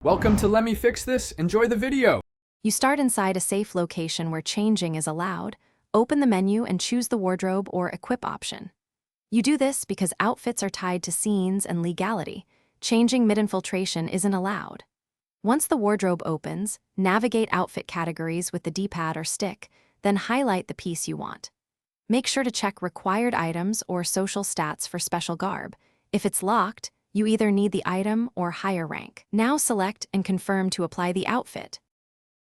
Welcome to Let Me Fix This. Enjoy the video. You start inside a safe location where changing is allowed, open the menu and choose the wardrobe or equip option. You do this because outfits are tied to scenes and legality. Changing mid-infiltration isn't allowed. Once the wardrobe opens, navigate outfit categories with the D-pad or stick, then highlight the piece you want. Make sure to check required items or social stats for special garb. If it's locked, you either need the item or higher rank. Now select and confirm to apply the outfit.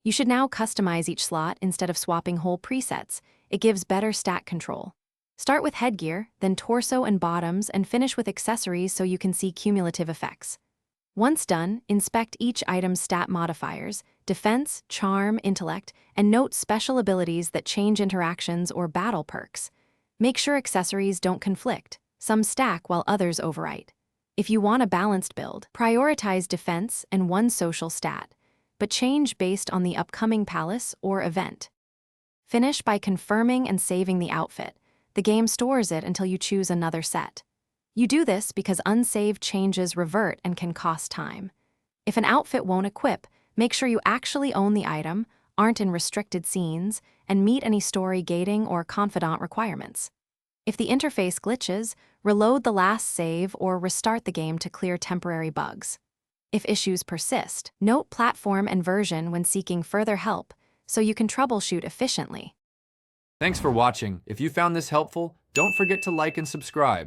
You should now customize each slot instead of swapping whole presets. It gives better stat control. Start with headgear, then torso and bottoms, and finish with accessories so you can see cumulative effects. Once done, inspect each item's stat modifiers, defense, charm, intellect, and note special abilities that change interactions or battle perks. Make sure accessories don't conflict. Some stack while others overwrite. If you want a balanced build, prioritize defense and one social stat, but change based on the upcoming palace or event. Finish by confirming and saving the outfit. The game stores it until you choose another set. You do this because unsaved changes revert and can cost time. If an outfit won't equip, make sure you actually own the item, aren't in restricted scenes, and meet any story gating or confidant requirements. If the interface glitches, reload the last save or restart the game to clear temporary bugs. If issues persist, note platform and version when seeking further help so you can troubleshoot efficiently. Thanks for watching. If you found this helpful, don't forget to like and subscribe.